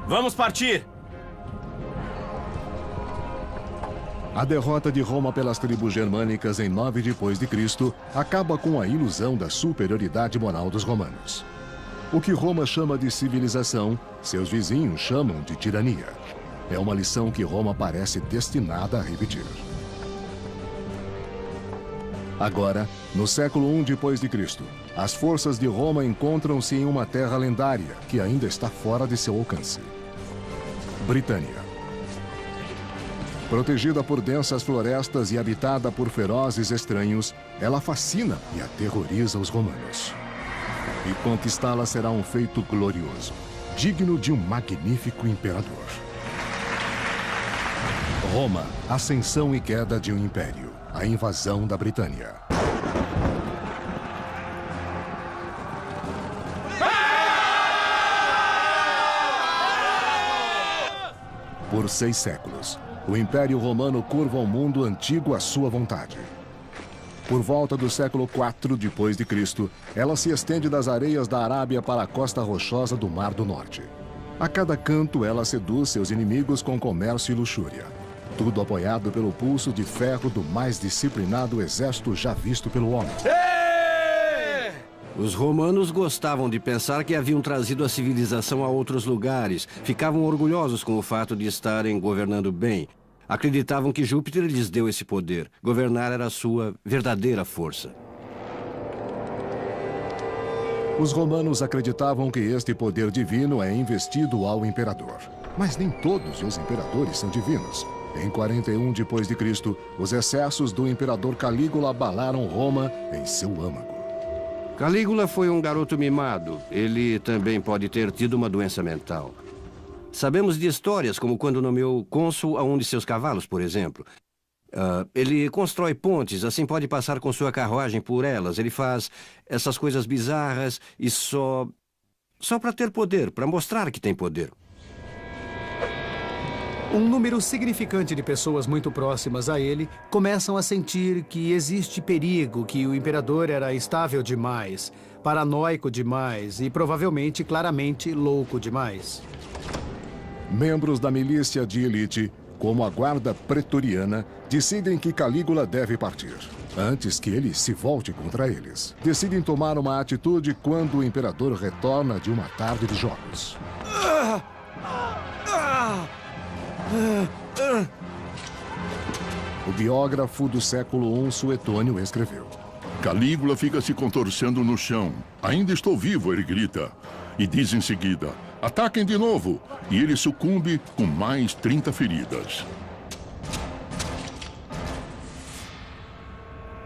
Vamos partir! A derrota de Roma pelas tribos germânicas em 9 depois de Cristo acaba com a ilusão da superioridade moral dos romanos. O que Roma chama de civilização, seus vizinhos chamam de tirania. É uma lição que Roma parece destinada a repetir. Agora, no século I depois de Cristo, as forças de Roma encontram-se em uma terra lendária que ainda está fora de seu alcance. Britânia. Protegida por densas florestas e habitada por ferozes estranhos, ela fascina e aterroriza os romanos. E conquistá-la será um feito glorioso, digno de um magnífico imperador. Roma, ascensão e queda de um império. A invasão da Britânia. Por 6 séculos, o Império Romano curva o mundo antigo à sua vontade. Por volta do século IV depois de Cristo, ela se estende das areias da Arábia para a costa rochosa do Mar do Norte. A cada canto, ela seduz seus inimigos com comércio e luxúria. Tudo apoiado pelo pulso de ferro do mais disciplinado exército já visto pelo homem. Os romanos gostavam de pensar que haviam trazido a civilização a outros lugares. Ficavam orgulhosos com o fato de estarem governando bem. Acreditavam que Júpiter lhes deu esse poder. Governar era a sua verdadeira força. Os romanos acreditavam que este poder divino é investido ao imperador. Mas nem todos os imperadores são divinos. Em 41 depois de Cristo, os excessos do imperador Calígula abalaram Roma em seu âmago. Calígula foi um garoto mimado. Ele também pode ter tido uma doença mental. Sabemos de histórias como quando nomeou cônsul a um de seus cavalos, por exemplo. Ele constrói pontes, assim pode passar com sua carruagem por elas. Ele faz essas coisas bizarras e só para ter poder, para mostrar que tem poder. Um número significante de pessoas muito próximas a ele começam a sentir que existe perigo, que o imperador era instável demais, paranoico demais e provavelmente claramente louco demais. Membros da milícia de elite, como a guarda pretoriana, decidem que Calígula deve partir, antes que ele se volte contra eles. Decidem tomar uma atitude quando o imperador retorna de uma tarde de jogos. O biógrafo do século I, Suetônio, escreveu: Calígula fica se contorcendo no chão. Ainda estou vivo, ele grita. E diz em seguida, ataquem de novo. E ele sucumbe com mais 30 feridas.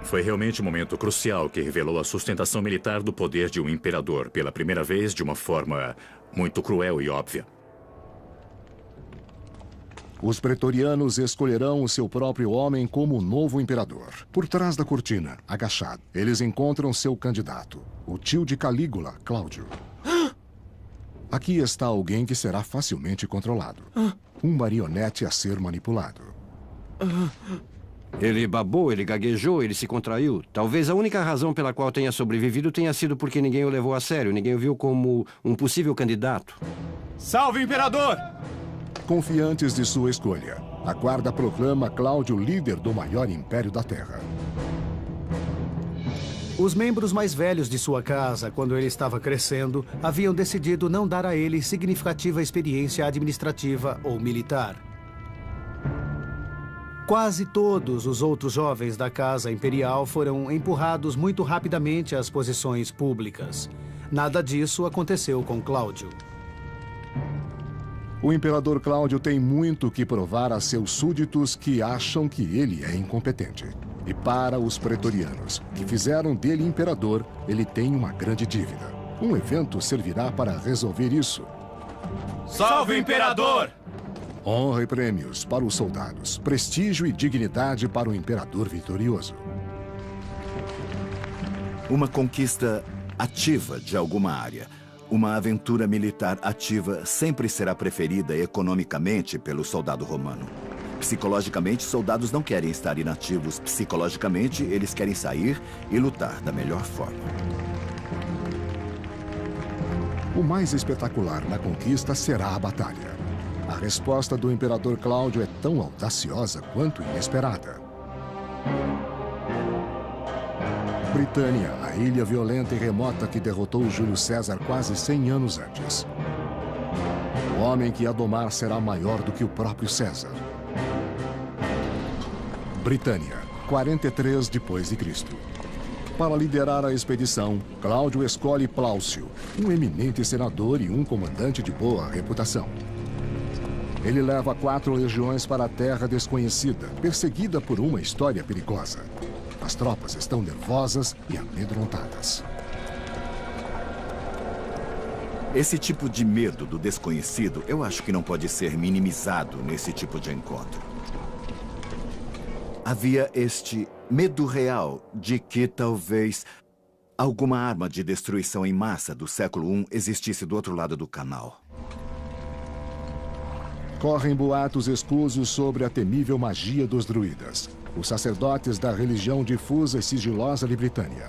Foi realmente um momento crucial que revelou a sustentação militar do poder de um imperador, pela primeira vez de uma forma muito cruel e óbvia. Os pretorianos escolherão o seu próprio homem como o novo imperador. Por trás da cortina, agachado, eles encontram seu candidato, o tio de Calígula, Cláudio. Aqui está alguém que será facilmente controlado. Um marionete a ser manipulado. Ele babou, ele gaguejou, ele se contraiu. Talvez a única razão pela qual tenha sobrevivido tenha sido porque ninguém o levou a sério, ninguém o viu como um possível candidato. Salve, imperador! Confiantes de sua escolha, a guarda proclama Cláudio líder do maior império da Terra. Os membros mais velhos de sua casa, quando ele estava crescendo, haviam decidido não dar a ele significativa experiência administrativa ou militar. Quase todos os outros jovens da casa imperial foram empurrados muito rapidamente às posições públicas. Nada disso aconteceu com Cláudio. O imperador Cláudio tem muito que provar a seus súditos que acham que ele é incompetente. E para os pretorianos, que fizeram dele imperador, ele tem uma grande dívida. Um evento servirá para resolver isso. Salve, imperador! Honra e prêmios para os soldados, prestígio e dignidade para o imperador vitorioso. Uma conquista ativa de alguma área. Uma aventura militar ativa sempre será preferida economicamente pelo soldado romano. Psicologicamente, soldados não querem estar inativos. Psicologicamente, eles querem sair e lutar da melhor forma. O mais espetacular na conquista será a batalha. A resposta do imperador Cláudio é tão audaciosa quanto inesperada. Britânia, a ilha violenta e remota que derrotou Júlio César quase 100 anos antes. O homem que a domar será maior do que o próprio César. Britânia, 43 depois de Cristo. Para liderar a expedição, Cláudio escolhe Plaucio, um eminente senador e um comandante de boa reputação. Ele leva 4 legiões para a terra desconhecida, perseguida por uma história perigosa. As tropas estão nervosas e amedrontadas. Esse tipo de medo do desconhecido, eu acho que não pode ser minimizado nesse tipo de encontro. Havia este medo real de que talvez alguma arma de destruição em massa do século I existisse do outro lado do canal. Correm boatos escusos sobre a temível magia dos druidas, os sacerdotes da religião difusa e sigilosa de Britânia.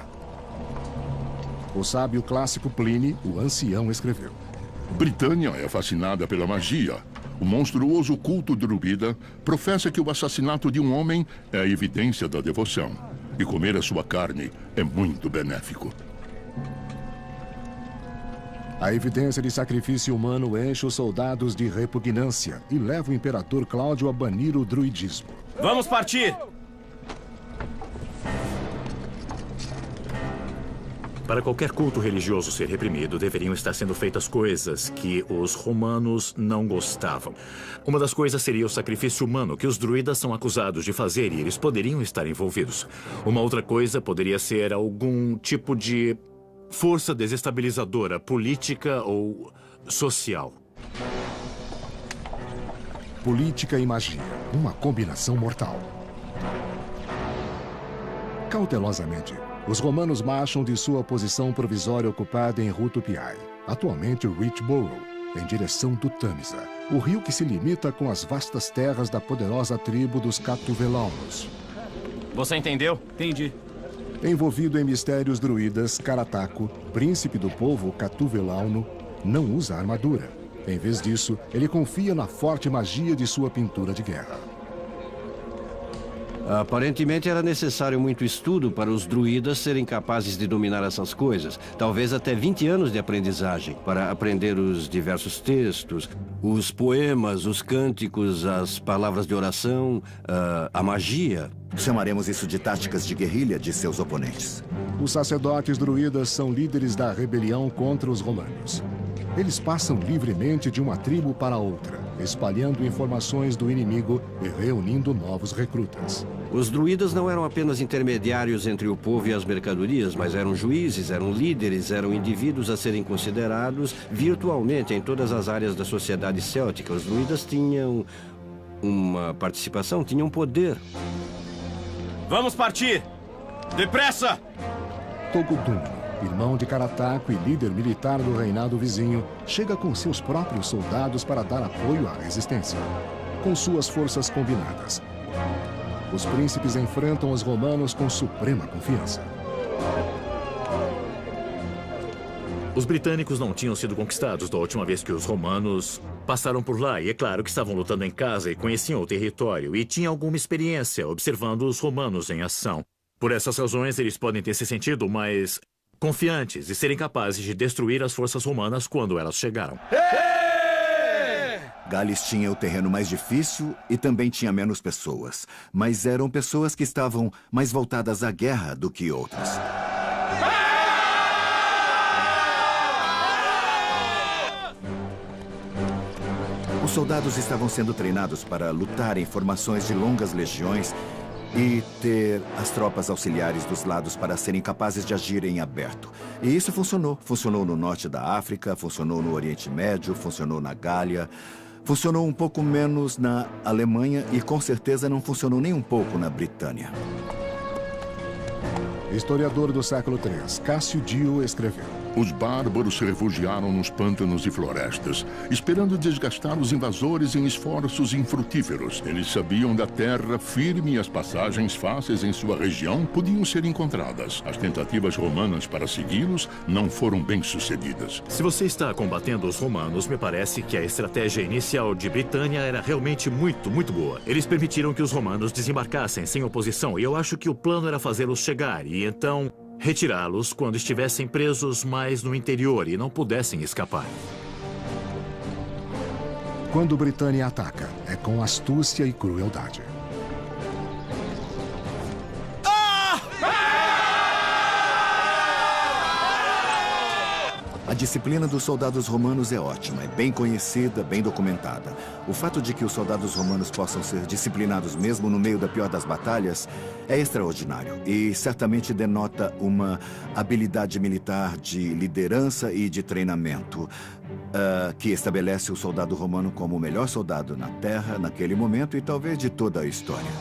O sábio clássico Plínio, o ancião, escreveu: Britânia é fascinada pela magia. O monstruoso culto druida professa que o assassinato de um homem é a evidência da devoção. E comer a sua carne é muito benéfico. A evidência de sacrifício humano enche os soldados de repugnância e leva o imperador Cláudio a banir o druidismo. Vamos partir! Para qualquer culto religioso ser reprimido, deveriam estar sendo feitas coisas que os romanos não gostavam. Uma das coisas seria o sacrifício humano, que os druidas são acusados de fazer e eles poderiam estar envolvidos. Uma outra coisa poderia ser algum tipo de força desestabilizadora, política ou social. Política e magia, uma combinação mortal. Cautelosamente, os romanos marcham de sua posição provisória ocupada em Rutupiae, atualmente Richborough, em direção do Tâmisa, o rio que se limita com as vastas terras da poderosa tribo dos Catuvelaunos. Você entendeu? Entendi. Envolvido em mistérios druidas, Carataco, príncipe do povo Catuvelauno, não usa armadura. Em vez disso, ele confia na forte magia de sua pintura de guerra. Aparentemente era necessário muito estudo para os druidas serem capazes de dominar essas coisas. Talvez até 20 anos de aprendizagem para aprender os diversos textos, os poemas, os cânticos, as palavras de oração, a magia. Chamaremos isso de táticas de guerrilha de seus oponentes. Os sacerdotes druidas são líderes da rebelião contra os romanos. Eles passam livremente de uma tribo para outra, espalhando informações do inimigo e reunindo novos recrutas. Os druidas não eram apenas intermediários entre o povo e as mercadorias, mas eram juízes, eram líderes, eram indivíduos a serem considerados virtualmente em todas as áreas da sociedade céltica. Os druidas tinham uma participação, tinham poder. Vamos partir! Depressa! Togudum, irmão de Carataco e líder militar do reinado vizinho, chega com seus próprios soldados para dar apoio à resistência. Com suas forças combinadas, os príncipes enfrentam os romanos com suprema confiança. Os britânicos não tinham sido conquistados da última vez que os romanos passaram por lá. E é claro que estavam lutando em casa e conheciam o território. E tinham alguma experiência observando os romanos em ação. Por essas razões, eles podem ter se sentido mais confiantes e serem capazes de destruir as forças romanas quando elas chegaram. Gales tinha o terreno mais difícil e também tinha menos pessoas. Mas eram pessoas que estavam mais voltadas à guerra do que outras. Os soldados estavam sendo treinados para lutar em formações de longas legiões e ter as tropas auxiliares dos lados para serem capazes de agir em aberto. E isso funcionou. Funcionou no norte da África, funcionou no Oriente Médio, funcionou na Gália, funcionou um pouco menos na Alemanha e com certeza não funcionou nem um pouco na Britânia. Historiador do século III, Cássio Dio, escreveu: Os bárbaros se refugiaram nos pântanos e florestas, esperando desgastar os invasores em esforços infrutíferos. Eles sabiam da terra firme e as passagens fáceis em sua região podiam ser encontradas. As tentativas romanas para segui-los não foram bem-sucedidas. Se você está combatendo os romanos, me parece que a estratégia inicial de Britânia era realmente muito boa. Eles permitiram que os romanos desembarcassem sem oposição e eu acho que o plano era fazê-los chegar e então retirá-los quando estivessem presos mais no interior e não pudessem escapar. Quando Britânia ataca, é com astúcia e crueldade. A disciplina dos soldados romanos é ótima, é bem conhecida, bem documentada. O fato de que os soldados romanos possam ser disciplinados mesmo no meio da pior das batalhas é extraordinário e certamente denota uma habilidade militar de liderança e de treinamento que estabelece o soldado romano como o melhor soldado na terra naquele momento e talvez de toda a história.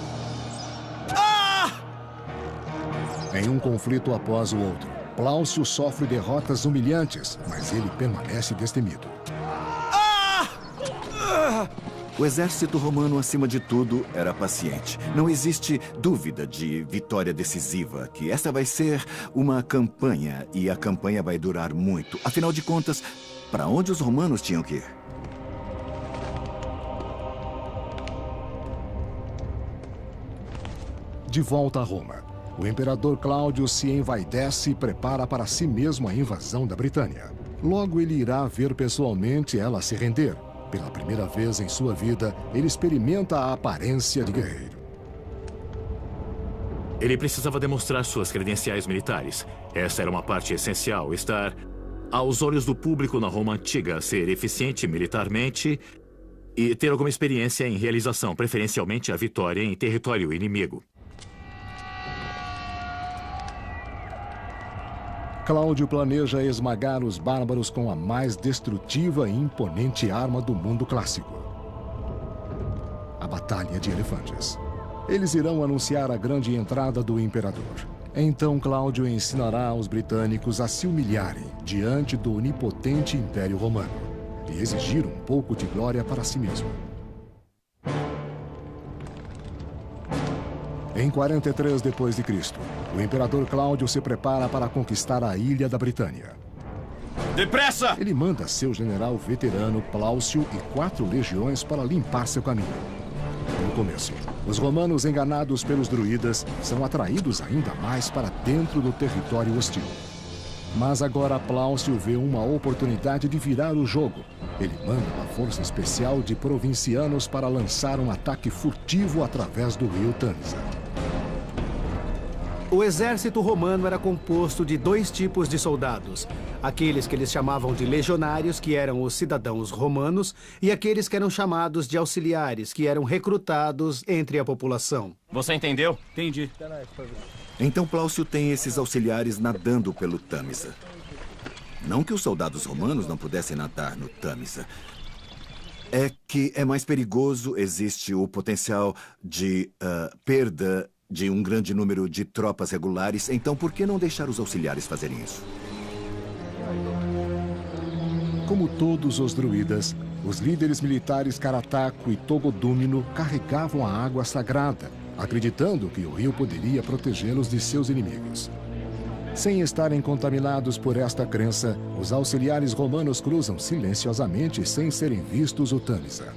Em um conflito após o outro, Plaucio sofre derrotas humilhantes, mas ele permanece destemido. O exército romano, acima de tudo, era paciente. Não existe dúvida de vitória decisiva, que essa vai ser uma campanha e a campanha vai durar muito. Afinal de contas, para onde os romanos tinham que ir? De volta a Roma, o imperador Cláudio se envaidece e prepara para si mesmo a invasão da Britânia. Logo ele irá ver pessoalmente ela se render. Pela primeira vez em sua vida, ele experimenta a aparência de guerreiro. Ele precisava demonstrar suas credenciais militares. Essa era uma parte essencial, estar aos olhos do público na Roma antiga, ser eficiente militarmente e ter alguma experiência em realização, preferencialmente a vitória em território inimigo. Cláudio planeja esmagar os bárbaros com a mais destrutiva e imponente arma do mundo clássico: a Batalha de Elefantes. Eles irão anunciar a grande entrada do imperador. Então Cláudio ensinará aos britânicos a se humilharem diante do onipotente Império Romano e exigir um pouco de glória para si mesmo. Em 43 d.C., o imperador Cláudio se prepara para conquistar a ilha da Britânia. Depressa! Ele manda seu general veterano Plaucio e 4 legiões para limpar seu caminho. No começo, os romanos, enganados pelos druidas, são atraídos ainda mais para dentro do território hostil. Mas agora Plaucio vê uma oportunidade de virar o jogo. Ele manda uma força especial de provincianos para lançar um ataque furtivo através do rio Tâmisa. O exército romano era composto de 2 tipos de soldados. Aqueles que eles chamavam de legionários, que eram os cidadãos romanos, e aqueles que eram chamados de auxiliares, que eram recrutados entre a população. Você entendeu? Entendi. Então Plaucio tem esses auxiliares nadando pelo Tâmisa. Não que os soldados romanos não pudessem nadar no Tâmisa. É que é mais perigoso, existe o potencial de perda de um grande número de tropas regulares. Então, por que não deixar os auxiliares fazerem isso? Como todos os druidas, os líderes militares Carataco e Togodúmino carregavam a água sagrada, acreditando que o rio poderia protegê-los de seus inimigos. Sem estarem contaminados por esta crença, os auxiliares romanos cruzam silenciosamente sem serem vistos o Tâmisa.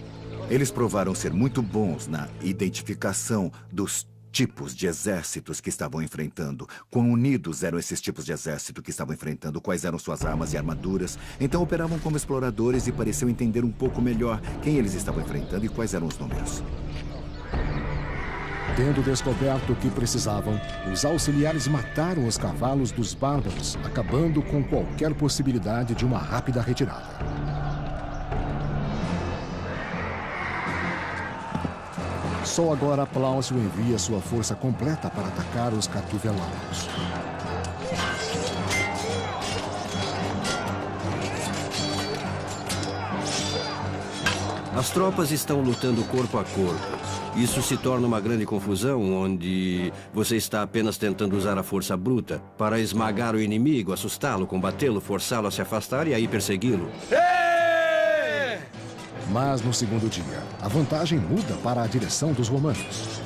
Eles provaram ser muito bons na identificação dos tipos de exércitos que estavam enfrentando. Quão unidos eram esses tipos de exército que estavam enfrentando, quais eram suas armas e armaduras. Então operavam como exploradores e pareciam entender um pouco melhor quem eles estavam enfrentando e quais eram os números. Tendo descoberto o que precisavam, os auxiliares mataram os cavalos dos bárbaros, acabando com qualquer possibilidade de uma rápida retirada. Só agora Plaucio envia sua força completa para atacar os catuvelanos. As tropas estão lutando corpo a corpo. Isso se torna uma grande confusão, onde você está apenas tentando usar a força bruta para esmagar o inimigo, assustá-lo, combatê-lo, forçá-lo a se afastar e aí persegui-lo. Mas no segundo dia, a vantagem muda para a direção dos romanos.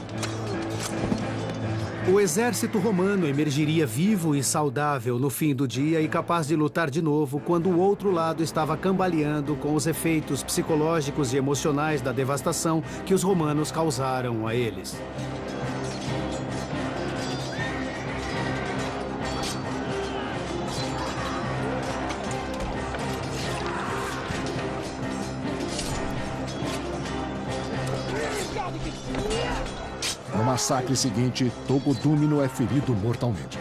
O exército romano emergiria vivo e saudável no fim do dia e capaz de lutar de novo quando o outro lado estava cambaleando com os efeitos psicológicos e emocionais da devastação que os romanos causaram a eles. No massacre seguinte, Togodúmino é ferido mortalmente.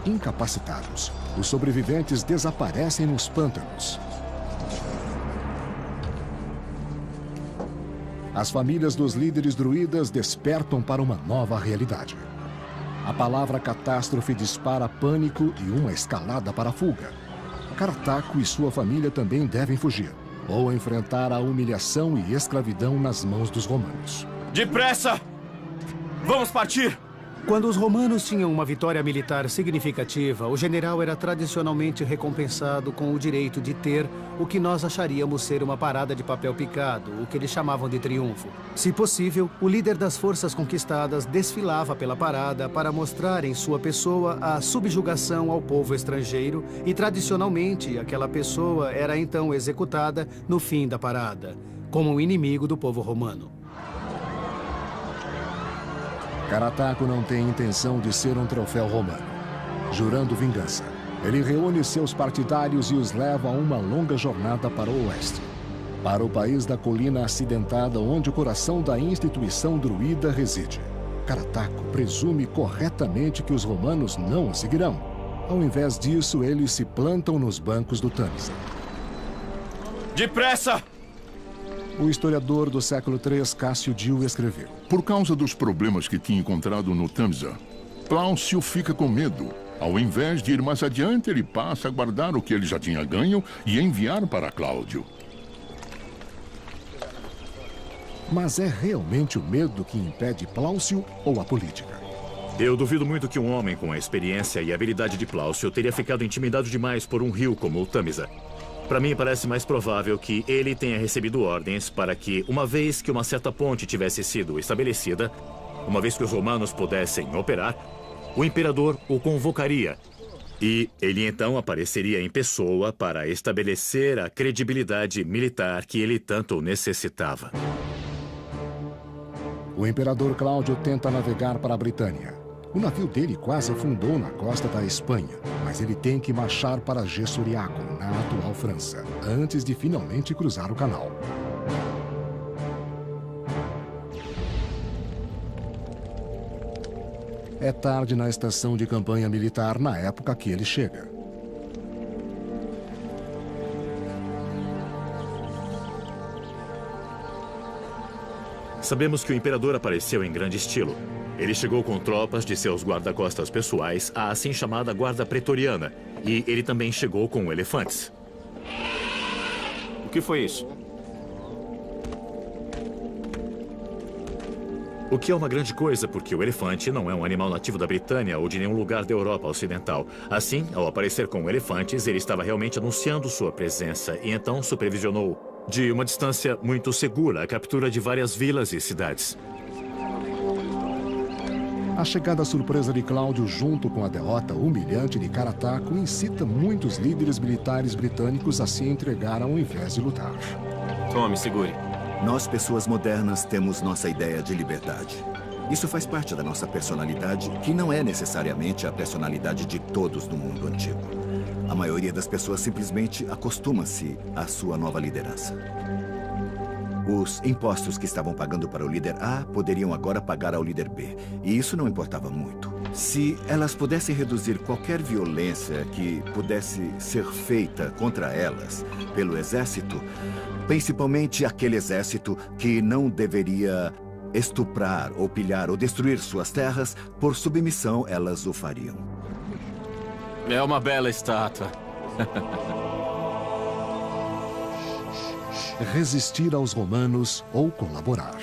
Incapacitados, os sobreviventes desaparecem nos pântanos. As famílias dos líderes druidas despertam para uma nova realidade. A palavra catástrofe dispara pânico e uma escalada para a fuga. Carataco e sua família também devem fugir, ou enfrentar a humilhação e escravidão nas mãos dos romanos. Depressa! Vamos partir! Quando os romanos tinham uma vitória militar significativa, o general era tradicionalmente recompensado com o direito de ter o que nós acharíamos ser uma parada de papel picado, o que eles chamavam de triunfo. Se possível, o líder das forças conquistadas desfilava pela parada para mostrar em sua pessoa a subjugação ao povo estrangeiro e, tradicionalmente, aquela pessoa era então executada no fim da parada, como um inimigo do povo romano. Carataco não tem intenção de ser um troféu romano. Jurando vingança, ele reúne seus partidários e os leva a uma longa jornada para o oeste, para o país da colina acidentada onde o coração da instituição druida reside. Carataco presume corretamente que os romanos não o seguirão. Ao invés disso, eles se plantam nos bancos do Tâmisa. Depressa! O historiador do século III, Cássio Dio, escreveu: Por causa dos problemas que tinha encontrado no Tâmisa, Plaucio fica com medo. Ao invés de ir mais adiante, ele passa a guardar o que ele já tinha ganho e enviar para Cláudio. Mas é realmente o medo que impede Plaucio ou a política? Eu duvido muito que um homem com a experiência e habilidade de Plaucio teria ficado intimidado demais por um rio como o Tâmisa. Para mim, parece mais provável que ele tenha recebido ordens para que, uma vez que uma certa ponte tivesse sido estabelecida, uma vez que os romanos pudessem operar, o imperador o convocaria. E ele então apareceria em pessoa para estabelecer a credibilidade militar que ele tanto necessitava. O imperador Cláudio tenta navegar para a Britânia. O navio dele quase afundou na costa da Espanha, mas ele tem que marchar para Gessuriaco, na atual França, antes de finalmente cruzar o canal. É tarde na estação de campanha militar na época que ele chega. Sabemos que o imperador apareceu em grande estilo. Ele chegou com tropas de seus guarda-costas pessoais, a assim chamada Guarda Pretoriana. E ele também chegou com elefantes. O que foi isso? O que é uma grande coisa, porque o elefante não é um animal nativo da Britânia ou de nenhum lugar da Europa Ocidental. Assim, ao aparecer com elefantes, ele estava realmente anunciando sua presença e então supervisionou, de uma distância muito segura, a captura de várias vilas e cidades. A chegada surpresa de Cláudio, junto com a derrota humilhante de Carataco, incita muitos líderes militares britânicos a se entregar ao invés de lutar. Tome, segure. Nós, pessoas modernas, temos nossa ideia de liberdade. Isso faz parte da nossa personalidade, que não é necessariamente a personalidade de todos no mundo antigo. A maioria das pessoas simplesmente acostuma-se à sua nova liderança. Os impostos que estavam pagando para o líder A poderiam agora pagar ao líder B, e isso não importava muito. Se elas pudessem reduzir qualquer violência que pudesse ser feita contra elas pelo exército, principalmente aquele exército que não deveria estuprar ou pilhar ou destruir suas terras, por submissão elas o fariam. É uma bela estátua. resistir aos romanos ou colaborar.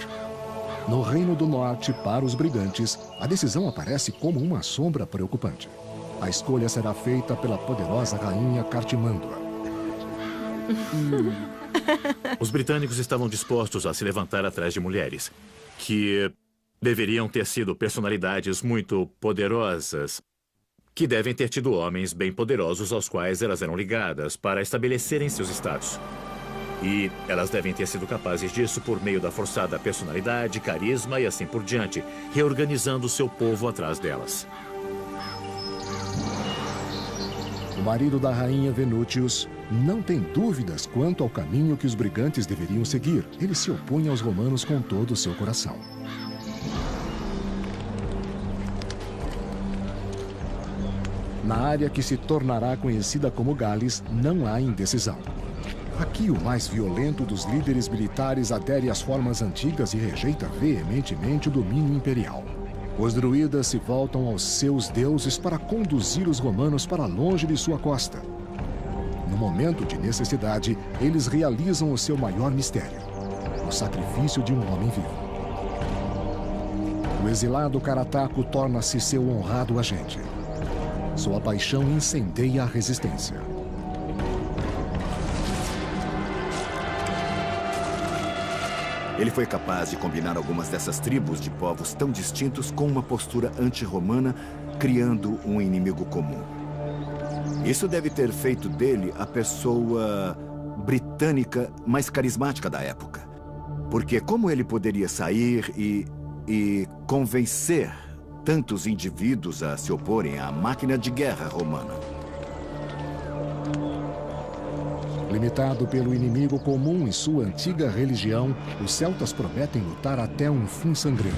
No Reino do Norte, para os brigantes, a decisão aparece como uma sombra preocupante. A escolha será feita pela poderosa rainha Cartimandua. Os britânicos estavam dispostos a se levantar atrás de mulheres, que deveriam ter sido personalidades muito poderosas, que devem ter tido homens bem poderosos aos quais elas eram ligadas para estabelecerem seus estados. E elas devem ter sido capazes disso por meio da forçada personalidade, carisma e assim por diante, reorganizando seu povo atrás delas. O marido da rainha Venútius não tem dúvidas quanto ao caminho que os brigantes deveriam seguir. Ele se opõe aos romanos com todo o seu coração. Na área que se tornará conhecida como Gales, não há indecisão. Aqui, o mais violento dos líderes militares adere às formas antigas e rejeita veementemente o domínio imperial. Os druidas se voltam aos seus deuses para conduzir os romanos para longe de sua costa. No momento de necessidade, eles realizam o seu maior mistério: o sacrifício de um homem vivo. O exilado Carataco torna-se seu honrado agente. Sua paixão incendeia a resistência. Ele foi capaz de combinar algumas dessas tribos de povos tão distintos com uma postura anti-romana, criando um inimigo comum. Isso deve ter feito dele a pessoa britânica mais carismática da época. Porque como ele poderia sair e convencer tantos indivíduos a se oporem à máquina de guerra romana? Limitado pelo inimigo comum e sua antiga religião, os celtas prometem lutar até um fim sangrento.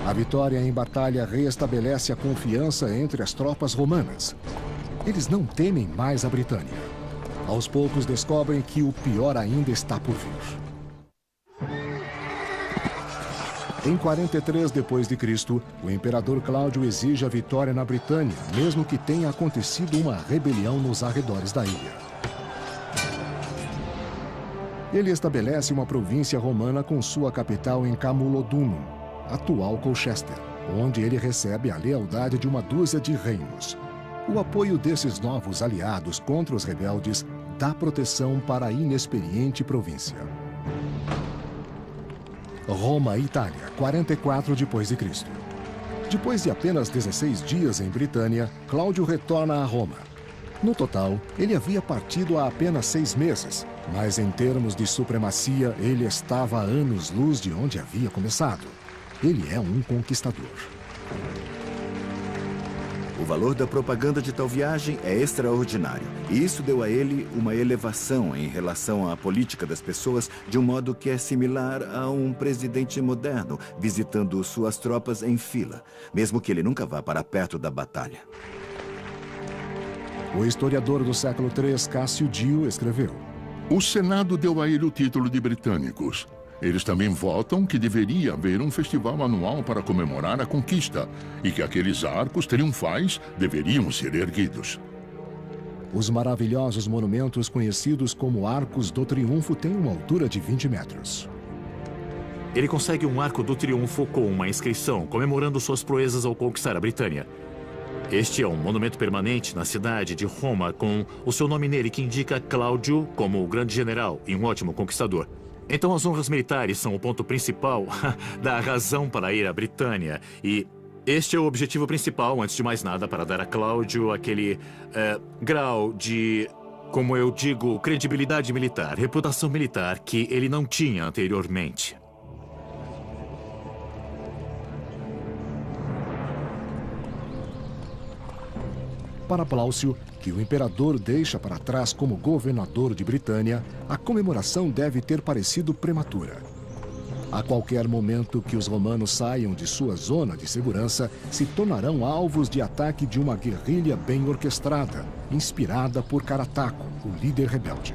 A vitória em batalha reestabelece a confiança entre as tropas romanas. Eles não temem mais a Britânia. Aos poucos descobrem que o pior ainda está por vir. Em 43 d.C., o imperador Cláudio exige a vitória na Britânia, mesmo que tenha acontecido uma rebelião nos arredores da ilha. Ele estabelece uma província romana com sua capital em Camulodunum, atual Colchester, onde ele recebe a lealdade de uma dúzia de reinos. O apoio desses novos aliados contra os rebeldes dá proteção para a inexperiente província. Roma e Itália, 44 d.C. Depois de apenas 16 dias em Britânia, Cláudio retorna a Roma. No total, ele havia partido há apenas 6 meses, mas em termos de supremacia, ele estava a anos-luz de onde havia começado. Ele é um conquistador. O valor da propaganda de tal viagem é extraordinário. E isso deu a ele uma elevação em relação à política das pessoas, de um modo que é similar a um presidente moderno visitando suas tropas em fila, mesmo que ele nunca vá para perto da batalha. O historiador do século III, Cássio Dio, escreveu: O Senado deu a ele o título de britânicos. Eles também votam que deveria haver um festival anual para comemorar a conquista e que aqueles arcos triunfais deveriam ser erguidos. Os maravilhosos monumentos conhecidos como Arcos do Triunfo têm uma altura de 20 metros. Ele consegue um arco do triunfo com uma inscrição comemorando suas proezas ao conquistar a Britânia. Este é um monumento permanente na cidade de Roma com o seu nome nele, que indica Cláudio como o grande general e um ótimo conquistador. Então as honras militares são o ponto principal da razão para ir à Britânia. E este é o objetivo principal, antes de mais nada, para dar a Cláudio aquele grau de, como eu digo, credibilidade militar, reputação militar que ele não tinha anteriormente. Para Plaucio, que o imperador deixa para trás como governador de Britânia, a comemoração deve ter parecido prematura. A qualquer momento que os romanos saiam de sua zona de segurança, se tornarão alvos de ataque de uma guerrilha bem orquestrada, inspirada por Carataco, o líder rebelde.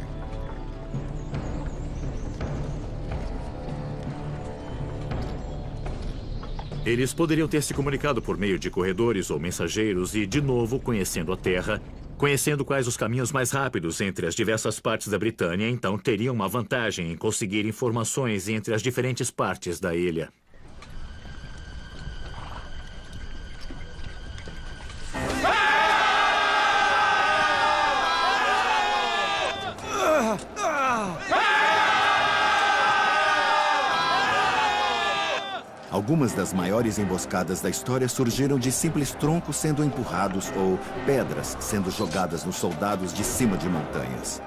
Eles poderiam ter se comunicado por meio de corredores ou mensageiros e, de novo, conhecendo a terra, Conhecendo quais os caminhos mais rápidos entre as diversas partes da Britânia, então teriam uma vantagem em conseguir informações entre as diferentes partes da ilha. Algumas das maiores emboscadas da história surgiram de simples troncos sendo empurrados ou pedras sendo jogadas nos soldados de cima de montanhas.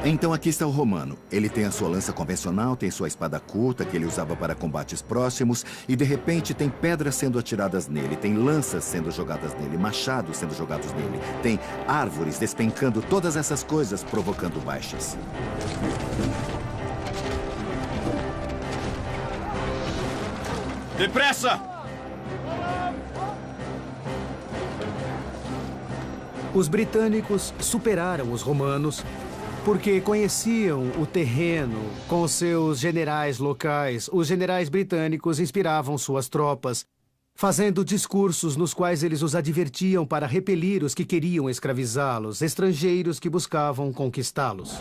Então aqui está o romano. Ele tem a sua lança convencional, tem sua espada curta que ele usava para combates próximos e de repente tem pedras sendo atiradas nele, tem lanças sendo jogadas nele, machados sendo jogados nele, tem árvores despencando, todas essas coisas provocando baixas. Depressa! Os britânicos superaram os romanos porque conheciam o terreno com os seus generais locais. Os generais britânicos inspiravam suas tropas, fazendo discursos nos quais eles os advertiam para repelir os que queriam escravizá-los, estrangeiros que buscavam conquistá-los.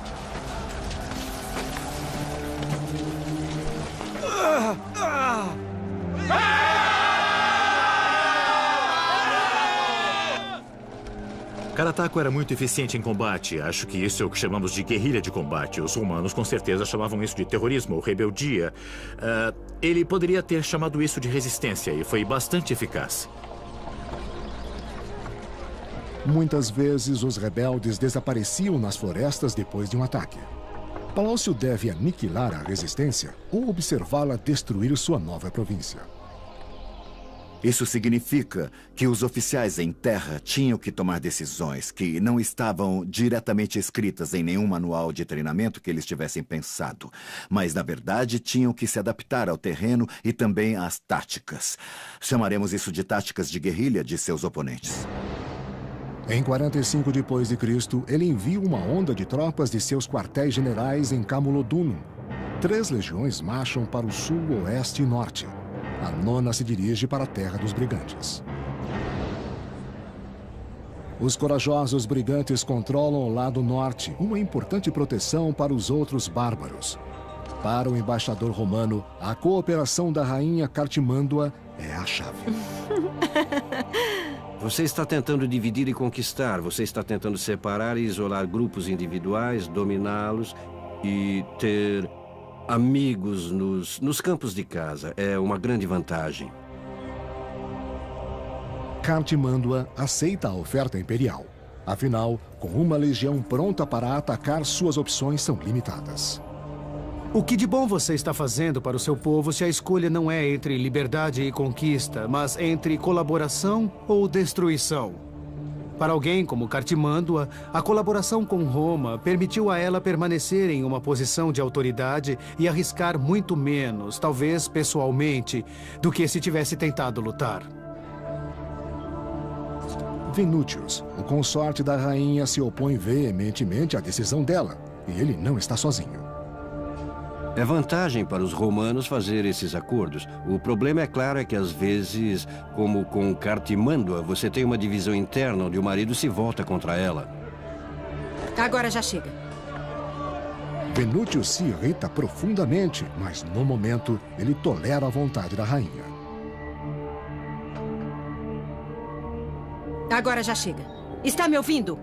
Carataco era muito eficiente em combate. Acho que isso é o que chamamos de guerrilha de combate. Os romanos, com certeza, chamavam isso de terrorismo ou rebeldia. Ele poderia ter chamado isso de resistência e foi bastante eficaz. Muitas vezes, os rebeldes desapareciam nas florestas depois de um ataque. Pálcio deve aniquilar a resistência ou observá-la destruir sua nova província. Isso significa que os oficiais em terra tinham que tomar decisões que não estavam diretamente escritas em nenhum manual de treinamento que eles tivessem pensado, mas, na verdade, tinham que se adaptar ao terreno e também às táticas. Chamaremos isso de táticas de guerrilha de seus oponentes. Em 45 d.C., ele envia uma onda de tropas de seus quartéis generais em Camulodunum. 3 legiões marcham para o sul, oeste e norte. A 9ª se dirige para a terra dos brigantes. Os corajosos brigantes controlam o lado norte, uma importante proteção para os outros bárbaros. Para o embaixador romano, a cooperação da rainha Cartimândua é a chave. Você está tentando dividir e conquistar. Você está tentando separar e isolar grupos individuais, dominá-los e ter amigos nos campos de casa. É uma grande vantagem. Cartimândua aceita a oferta imperial. Afinal, com uma legião pronta para atacar, suas opções são limitadas. O que de bom você está fazendo para o seu povo se a escolha não é entre liberdade e conquista, mas entre colaboração ou destruição? Para alguém como Cartimândua, a colaboração com Roma permitiu a ela permanecer em uma posição de autoridade e arriscar muito menos, talvez pessoalmente, do que se tivesse tentado lutar. Venutius, o consorte da rainha, se opõe veementemente à decisão dela, e ele não está sozinho. É vantagem para os romanos fazer esses acordos. O problema, é claro, é que às vezes, como com Cartimândua, você tem uma divisão interna onde o marido se volta contra ela. Agora já chega. Venutius se irrita profundamente, mas no momento ele tolera a vontade da rainha. Agora já chega. Está me ouvindo?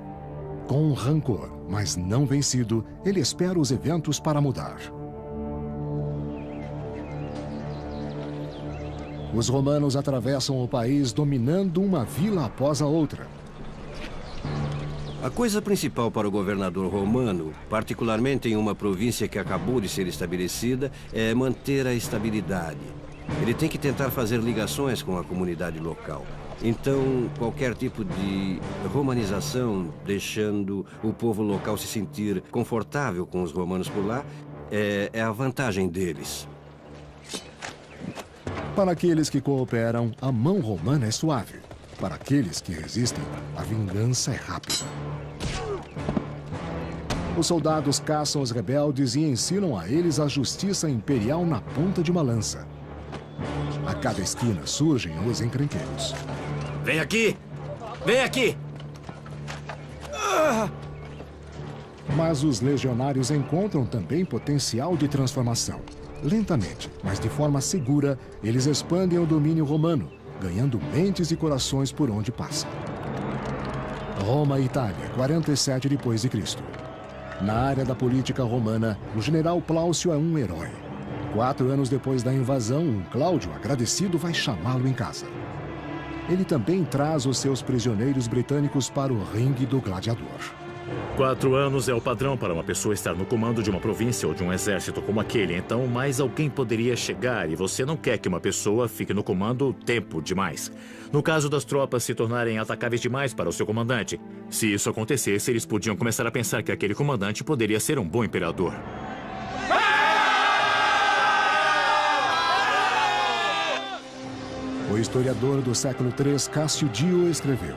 Com rancor, mas não vencido, ele espera os eventos para mudar. Os romanos atravessam o país dominando uma vila após a outra. A coisa principal para o governador romano, particularmente em uma província que acabou de ser estabelecida, é manter a estabilidade. Ele tem que tentar fazer ligações com a comunidade local. Então, qualquer tipo de romanização, deixando o povo local se sentir confortável com os romanos por lá, é a vantagem deles. Para aqueles que cooperam, a mão romana é suave. Para aqueles que resistem, a vingança é rápida. Os soldados caçam os rebeldes e ensinam a eles a justiça imperial na ponta de uma lança. A cada esquina surgem os encrenqueiros. Vem aqui! Vem aqui! Mas os legionários encontram também potencial de transformação. Lentamente, mas de forma segura, eles expandem o domínio romano, ganhando mentes e corações por onde passam. Roma e Itália, 47 depois de Cristo. Na área da política romana, o general Plaucio é um herói. 4 anos depois da invasão, um Cláudio agradecido vai chamá-lo em casa. Ele também traz os seus prisioneiros britânicos para o ringue do gladiador. 4 anos é o padrão para uma pessoa estar no comando de uma província ou de um exército como aquele. Então, mais alguém poderia chegar e você não quer que uma pessoa fique no comando tempo demais. No caso das tropas se tornarem atacáveis demais para o seu comandante, se isso acontecesse, eles podiam começar a pensar que aquele comandante poderia ser um bom imperador. O historiador do século III, Cássio Dio, escreveu: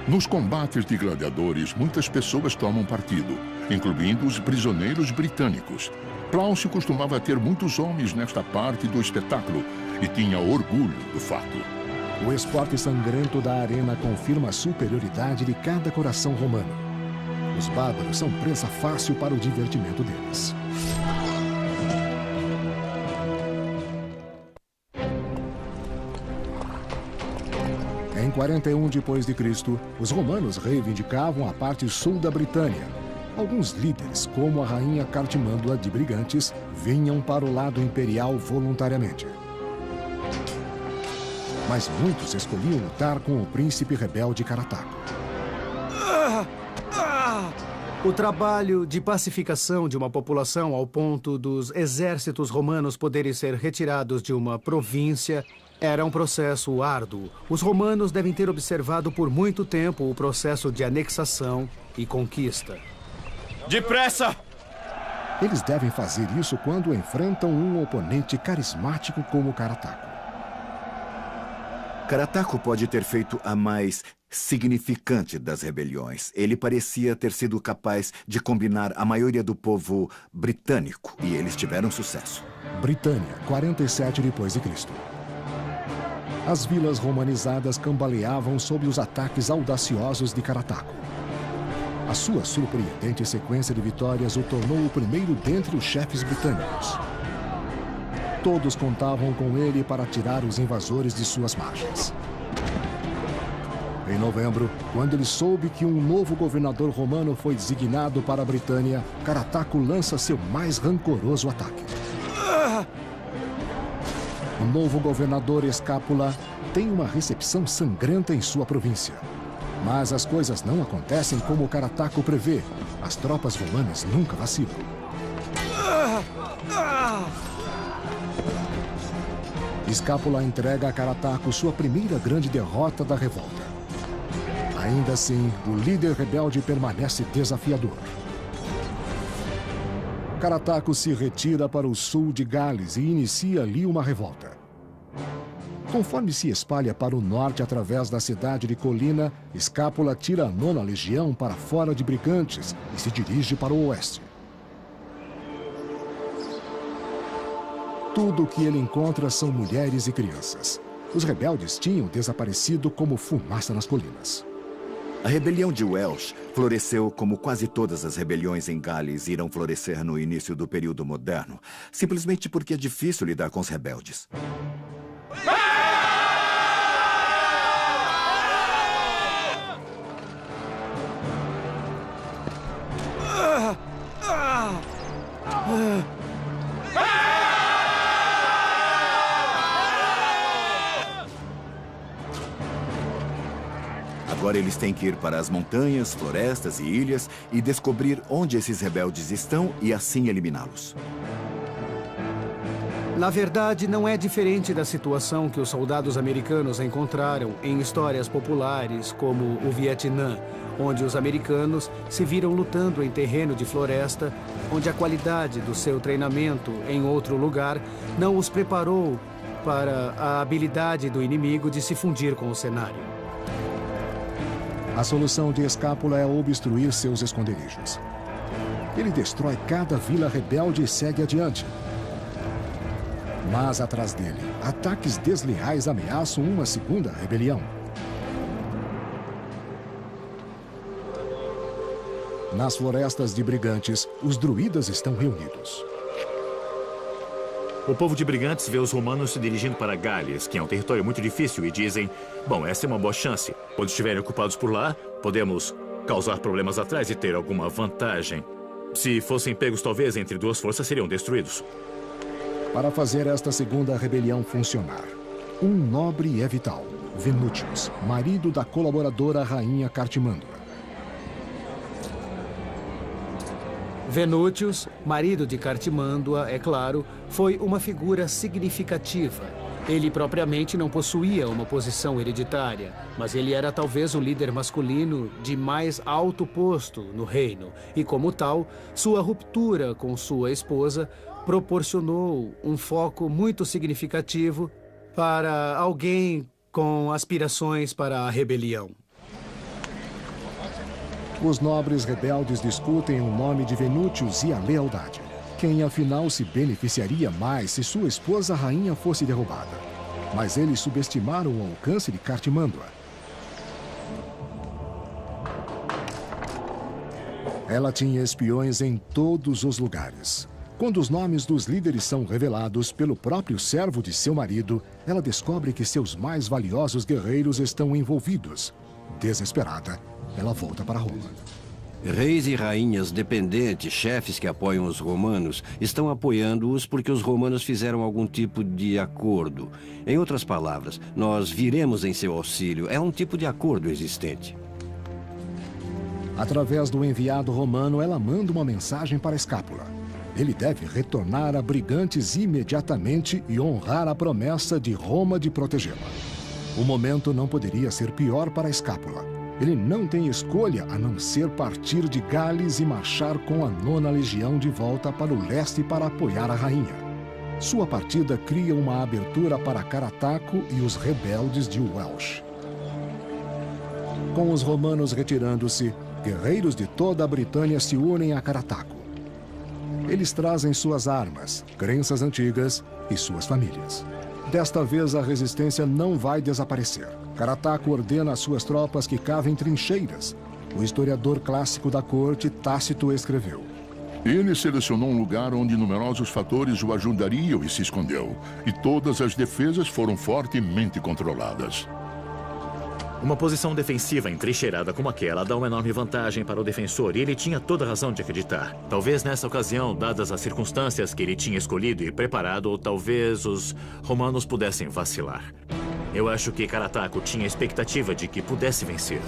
Nos combates de gladiadores, muitas pessoas tomam partido, incluindo os prisioneiros britânicos. Plaucio costumava ter muitos homens nesta parte do espetáculo e tinha orgulho do fato. O esporte sangrento da arena confirma a superioridade de cada coração romano. Os bárbaros são presa fácil para o divertimento deles. Em 41 depois de Cristo, os romanos reivindicavam a parte sul da Britânia. Alguns líderes, como a rainha Cartimândua de Brigantes, vinham para o lado imperial voluntariamente. Mas muitos escolhiam lutar com o príncipe rebelde Carataco. O trabalho de pacificação de uma população ao ponto dos exércitos romanos poderem ser retirados de uma província era um processo árduo. Os romanos devem ter observado por muito tempo o processo de anexação e conquista. Depressa! Eles devem fazer isso quando enfrentam um oponente carismático como Carataco. Carataco pode ter feito a mais significante das rebeliões. Ele parecia ter sido capaz de combinar a maioria do povo britânico e eles tiveram sucesso. Britânia, 47 depois de Cristo. As vilas romanizadas cambaleavam sob os ataques audaciosos de Carataco. A sua surpreendente sequência de vitórias o tornou o primeiro dentre os chefes britânicos. Todos contavam com ele para tirar os invasores de suas margens. Em novembro, quando ele soube que um novo governador romano foi designado para a Britânia, Carataco lança seu mais rancoroso ataque. O novo governador Escápula tem uma recepção sangrenta em sua província. Mas as coisas não acontecem como Carataco prevê. As tropas romanas nunca vacilam. Escápula entrega a Carataco sua primeira grande derrota da revolta. Ainda assim, o líder rebelde permanece desafiador. Carataco se retira para o sul de Gales e inicia ali uma revolta. Conforme se espalha para o norte através da cidade de Colina, Escápula tira a 9ª Legião para fora de Brigantes e se dirige para o oeste. Tudo o que ele encontra são mulheres e crianças. Os rebeldes tinham desaparecido como fumaça nas colinas. A rebelião de Welsh floresceu como quase todas as rebeliões em Gales irão florescer no início do período moderno, simplesmente porque é difícil lidar com os rebeldes. Agora eles têm que ir para as montanhas, florestas e ilhas e descobrir onde esses rebeldes estão e assim eliminá-los. Na verdade, não é diferente da situação que os soldados americanos encontraram em histórias populares como o Vietnã, onde os americanos se viram lutando em terreno de floresta, onde a qualidade do seu treinamento em outro lugar não os preparou para a habilidade do inimigo de se fundir com o cenário. A solução de Escápula é obstruir seus esconderijos. Ele destrói cada vila rebelde e segue adiante. Mas atrás dele, ataques desleais ameaçam uma segunda rebelião. Nas florestas de Brigantes, os druidas estão reunidos. O povo de Brigantes vê os romanos se dirigindo para Gales, que é um território muito difícil, e dizem: bom, essa é uma boa chance. Quando estiverem ocupados por lá, podemos causar problemas atrás e ter alguma vantagem. Se fossem pegos, talvez, entre duas forças, seriam destruídos. Para fazer esta segunda rebelião funcionar, um nobre é vital, Venútius, marido da colaboradora rainha Cartimândua. Venútius, marido de Cartimândua, é claro, foi uma figura significativa. Ele propriamente não possuía uma posição hereditária, mas ele era talvez o líder masculino de mais alto posto no reino. E como tal, sua ruptura com sua esposa proporcionou um foco muito significativo para alguém com aspirações para a rebelião. Os nobres rebeldes discutem o nome de Venútius e a lealdade. Quem, afinal, se beneficiaria mais se sua esposa rainha fosse derrubada? Mas eles subestimaram o alcance de Cartimândua. Ela tinha espiões em todos os lugares. Quando os nomes dos líderes são revelados pelo próprio servo de seu marido, ela descobre que seus mais valiosos guerreiros estão envolvidos. Desesperada, ela volta para Roma. Reis e rainhas dependentes, chefes que apoiam os romanos, estão apoiando-os porque os romanos fizeram algum tipo de acordo. Em outras palavras, nós viremos em seu auxílio. É um tipo de acordo existente. Através do enviado romano, ela manda uma mensagem para Escápula. Ele deve retornar a Brigantes imediatamente e honrar a promessa de Roma de protegê-la. O momento não poderia ser pior para Escápula. Ele não tem escolha a não ser partir de Gales e marchar com a 9ª Legião de volta para o leste para apoiar a rainha. Sua partida cria uma abertura para Carataco e os rebeldes de Welsh. Com os romanos retirando-se, guerreiros de toda a Britânia se unem a Carataco. Eles trazem suas armas, crenças antigas e suas famílias. Desta vez, a resistência não vai desaparecer. Carataco ordena às suas tropas que cavem trincheiras. O historiador clássico da corte, Tácito, escreveu: Ele selecionou um lugar onde numerosos fatores o ajudariam e se escondeu. E todas as defesas foram fortemente controladas. Uma posição defensiva entrincheirada como aquela dá uma enorme vantagem para o defensor, e ele tinha toda a razão de acreditar. Talvez nessa ocasião, dadas as circunstâncias que ele tinha escolhido e preparado, ou talvez os romanos pudessem vacilar. Eu acho que Carataco tinha a expectativa de que pudesse vencer.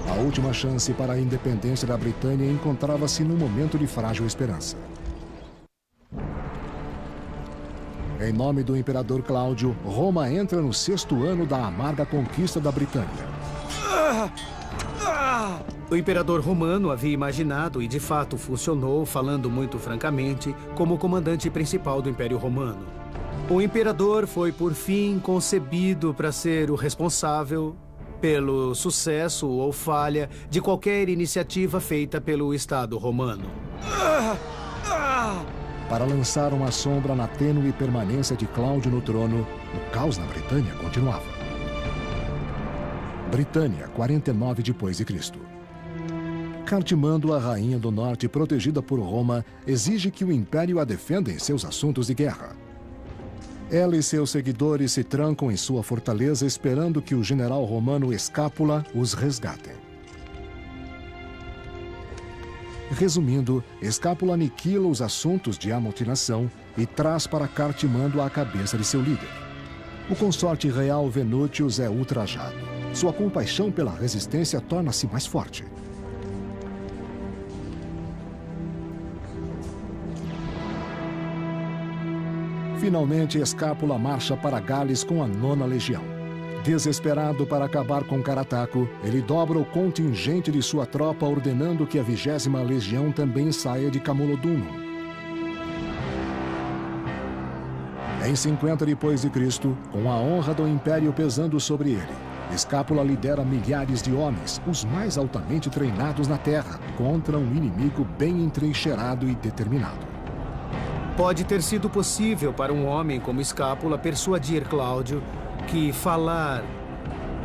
A última chance para a independência da Britânia encontrava-se num momento de frágil esperança. Em nome do imperador Cláudio, Roma entra no 6º ano da amarga conquista da Britânia. O imperador romano havia imaginado, e de fato funcionou, falando muito francamente, como o comandante principal do Império Romano. O imperador foi, por fim, concebido para ser o responsável pelo sucesso ou falha de qualquer iniciativa feita pelo Estado romano. Para lançar uma sombra na tênue permanência de Cláudio no trono, o caos na Britânia continuava. Britânia, 49 depois de Cristo. Cartimândua, a rainha do norte protegida por Roma, exige que o império a defenda em seus assuntos de guerra. Ela e seus seguidores se trancam em sua fortaleza esperando que o general romano Escápula os resgatem. Resumindo, Escápula aniquila os assuntos de amotinação e traz para Cartimândua a cabeça de seu líder. O consorte real Venútius é ultrajado. Sua compaixão pela resistência torna-se mais forte. Finalmente, Escápula marcha para Gales com a 9ª Legião. Desesperado para acabar com Carataco, ele dobra o contingente de sua tropa, ordenando que a 20ª Legião também saia de Camulodunum. Em 50 depois de Cristo, com a honra do Império pesando sobre ele, Escápula lidera milhares de homens, os mais altamente treinados na terra, contra um inimigo bem entrincheirado e determinado. Pode ter sido possível para um homem como Escápula persuadir Cláudio que falar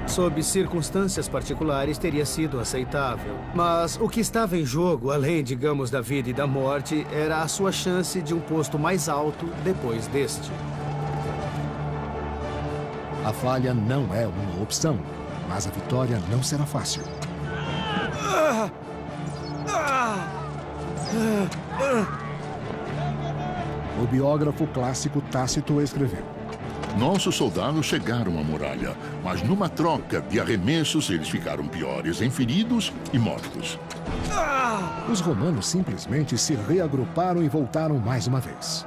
Sob circunstâncias particulares, teria sido aceitável. Mas o que estava em jogo, além, digamos, da vida e da morte, era a sua chance de um posto mais alto depois deste. A falha não é uma opção, mas a vitória não será fácil. O biógrafo clássico Tácito escreveu: Nossos soldados chegaram à muralha, mas numa troca de arremessos eles ficaram piores em feridos e mortos. Os romanos simplesmente se reagruparam e voltaram mais uma vez.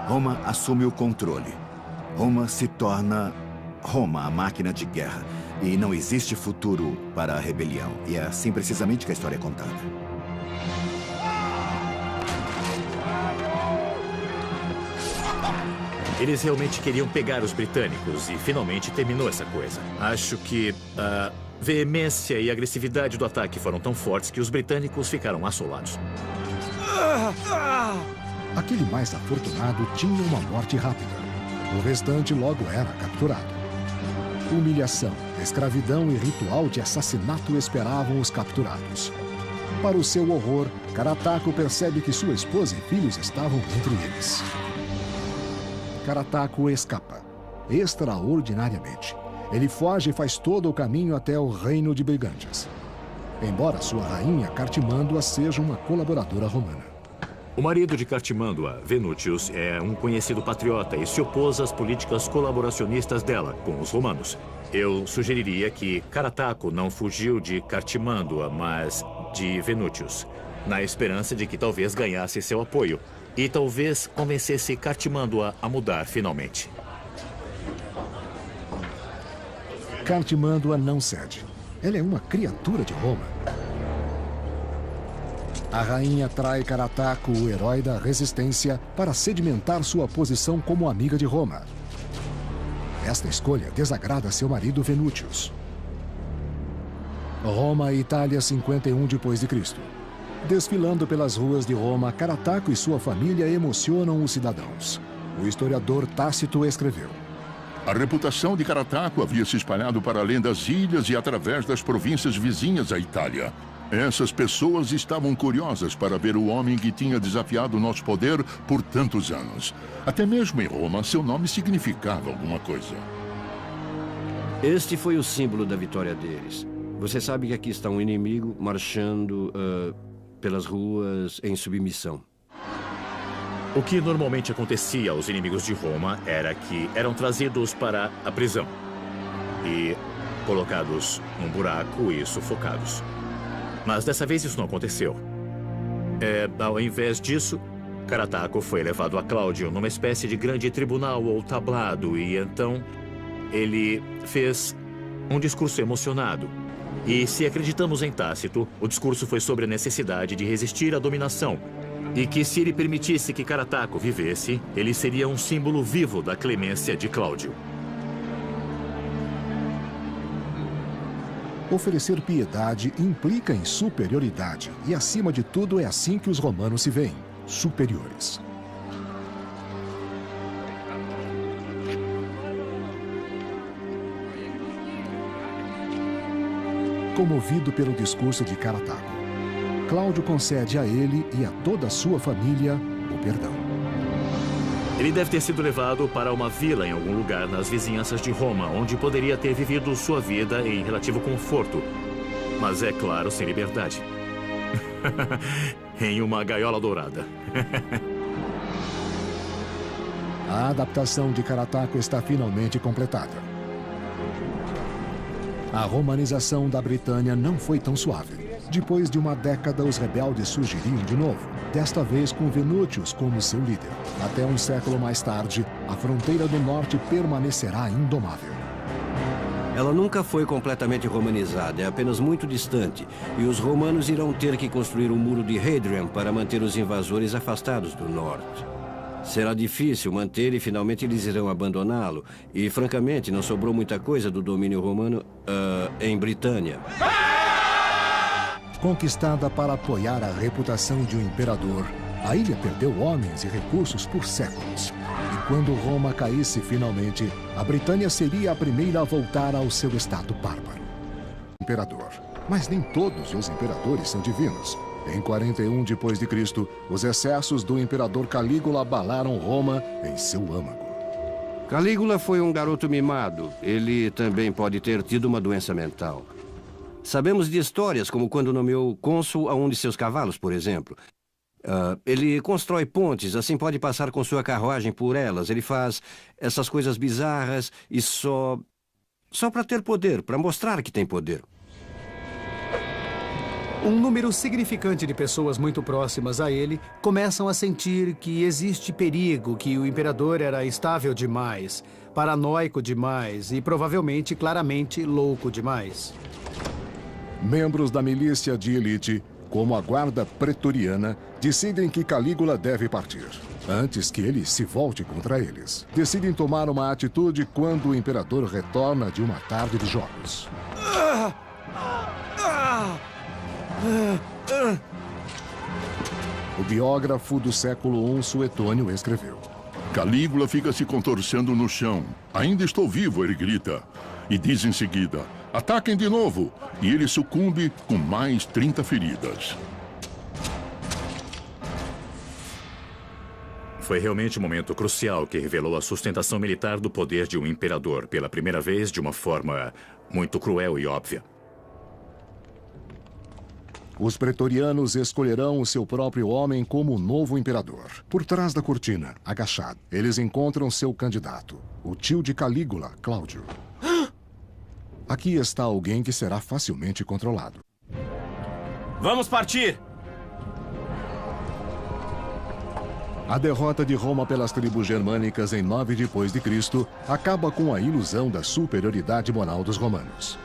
Roma assume o controle. Roma se torna Roma, a máquina de guerra. E não existe futuro para a rebelião. E é assim precisamente que a história é contada. Eles realmente queriam pegar os britânicos e finalmente terminou essa coisa. Acho que a veemência e agressividade do ataque foram tão fortes que os britânicos ficaram assolados. Aquele mais afortunado tinha uma morte rápida. O restante logo era capturado. Humilhação, escravidão e ritual de assassinato esperavam os capturados. Para o seu horror, Carataco percebe que sua esposa e filhos estavam entre eles. Carataco escapa. Extraordinariamente. Ele foge e faz todo o caminho até o reino de Brigantes. Embora sua rainha Cartimândua seja uma colaboradora romana. O marido de Cartimândua, Venútius, é um conhecido patriota e se opôs às políticas colaboracionistas dela com os romanos. Eu sugeriria que Carataco não fugiu de Cartimândua, mas de Venútius, na esperança de que talvez ganhasse seu apoio e talvez convencesse Cartimândua a mudar finalmente. Cartimândua não cede. Ela é uma criatura de Roma. A rainha trai Carataco, o herói da resistência, para sedimentar sua posição como amiga de Roma. Esta escolha desagrada seu marido Venútius. Roma e Itália, 51 d.C. Desfilando pelas ruas de Roma, Carataco e sua família emocionam os cidadãos. O historiador Tácito escreveu: A reputação de Carataco havia se espalhado para além das ilhas e através das províncias vizinhas à Itália. Essas pessoas estavam curiosas para ver o homem que tinha desafiado nosso poder por tantos anos. Até mesmo em Roma, seu nome significava alguma coisa. Este foi o símbolo da vitória deles. Você sabe que aqui está um inimigo marchando pelas ruas em submissão. O que normalmente acontecia aos inimigos de Roma era que eram trazidos para a prisão e colocados num buraco e sufocados. Mas dessa vez isso não aconteceu. Ao invés disso, Carataco foi levado a Cláudio numa espécie de grande tribunal ou tablado e então ele fez um discurso emocionado. E se acreditamos em Tácito, o discurso foi sobre a necessidade de resistir à dominação e que se ele permitisse que Carataco vivesse, ele seria um símbolo vivo da clemência de Cláudio. Oferecer piedade implica em superioridade, e acima de tudo é assim que os romanos se veem, superiores. Comovido pelo discurso de Carataco, Cláudio concede a ele e a toda a sua família o perdão. Ele deve ter sido levado para uma vila em algum lugar nas vizinhanças de Roma, onde poderia ter vivido sua vida em relativo conforto. Mas é claro, sem liberdade. Em uma gaiola dourada. A adaptação de Carataco está finalmente completada. A romanização da Britânia não foi tão suave. Depois de uma década, os rebeldes surgiriam de novo, desta vez com Venútius como seu líder. Até um século mais tarde, a fronteira do norte permanecerá indomável. Ela nunca foi completamente romanizada, é apenas muito distante. E os romanos irão ter que construir o muro de Hadrian para manter os invasores afastados do norte. Será difícil manter e finalmente eles irão abandoná-lo. E, francamente, não sobrou muita coisa do domínio romano em Britânia. Conquistada para apoiar a reputação de um imperador, a ilha perdeu homens e recursos por séculos. E Quando Roma caísse finalmente, a Britânia seria a primeira a voltar ao seu estado bárbaro. Imperador. Mas nem todos os imperadores são divinos. Em 41 d.C., os excessos do imperador Calígula abalaram Roma em seu âmago. Calígula foi um garoto mimado. Ele também pode ter tido uma doença mental. Sabemos de histórias como quando nomeou cônsul a um de seus cavalos, por exemplo. Ele constrói pontes, assim pode passar com sua carruagem por elas. Ele faz essas coisas bizarras e só para ter poder, para mostrar que tem poder. Um número significante de pessoas muito próximas a ele começam a sentir que existe perigo, que o imperador era instável demais, paranoico demais e provavelmente, claramente, louco demais. Membros da milícia de elite, como a guarda pretoriana, decidem que Calígula deve partir, antes que ele se volte contra eles. Decidem tomar uma atitude quando o imperador retorna de uma tarde de jogos. O biógrafo do século I, Suetônio, escreveu: Calígula fica se contorcendo no chão. Ainda estou vivo, ele grita. E diz em seguida, ataquem de novo. E ele sucumbe com mais 30 feridas. Foi realmente um momento crucial que revelou a sustentação militar do poder de um imperador, pela primeira vez de uma forma muito cruel e óbvia. Os pretorianos escolherão o seu próprio homem como o novo imperador. Por trás da cortina, agachado, eles encontram seu candidato, o tio de Calígula, Cláudio. Aqui está alguém que será facilmente controlado. Vamos partir! A derrota de Roma pelas tribos germânicas em 9 d.C. acaba com a ilusão da superioridade moral dos romanos.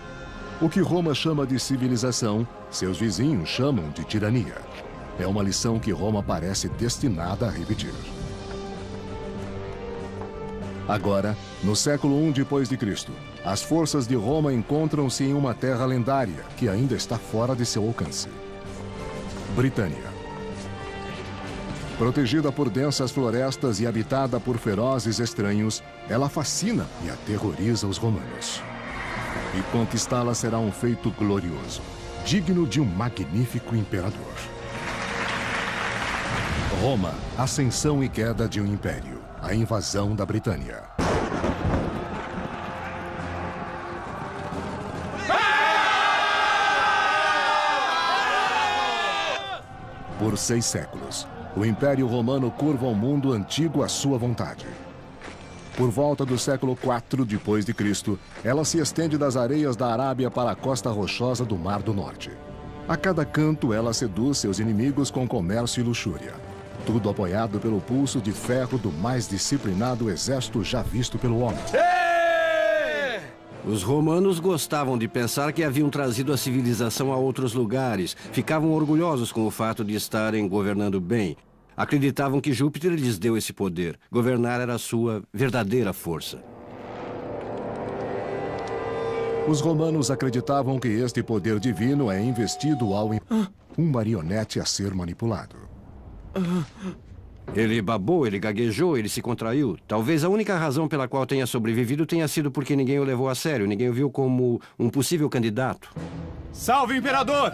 O que Roma chama de civilização, seus vizinhos chamam de tirania. É uma lição que Roma parece destinada a repetir. Agora, no século I d.C., as forças de Roma encontram-se em uma terra lendária que ainda está fora de seu alcance. Britânia. Protegida por densas florestas e habitada por ferozes estranhos, ela fascina e aterroriza os romanos. E conquistá-la será um feito glorioso, digno de um magnífico imperador. Roma, ascensão e queda de um império, a invasão da Britânia. Por 6 séculos, o Império Romano curva o mundo antigo à sua vontade. Por volta do século IV d.C., ela se estende das areias da Arábia para a costa rochosa do Mar do Norte. A cada canto, ela seduz seus inimigos com comércio e luxúria. Tudo apoiado pelo pulso de ferro do mais disciplinado exército já visto pelo homem. Os romanos gostavam de pensar que haviam trazido a civilização a outros lugares. Ficavam orgulhosos com o fato de estarem governando bem. Acreditavam que Júpiter lhes deu esse poder. Governar era a sua verdadeira força. Os romanos acreditavam que este poder divino é investido ao um marionete a ser manipulado. Ele babou, ele gaguejou, ele se contraiu. Talvez a única razão pela qual tenha sobrevivido tenha sido porque ninguém o levou a sério. Ninguém o viu como um possível candidato. Salve o imperador!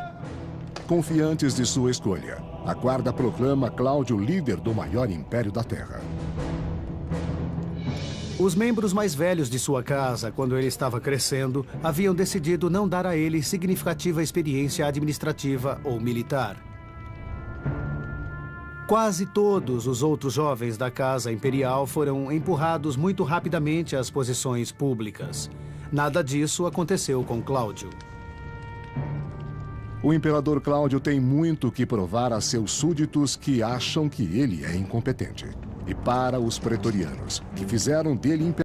Confiantes de sua escolha, a guarda proclama Cláudio líder do maior império da Terra. Os membros mais velhos de sua casa, quando ele estava crescendo, haviam decidido não dar a ele significativa experiência administrativa ou militar. Quase todos os outros jovens da Casa Imperial foram empurrados muito rapidamente às posições públicas. Nada disso aconteceu com Cláudio. O imperador Cláudio tem muito que provar a seus súditos que acham que ele é incompetente. E para os pretorianos, que fizeram dele imperador.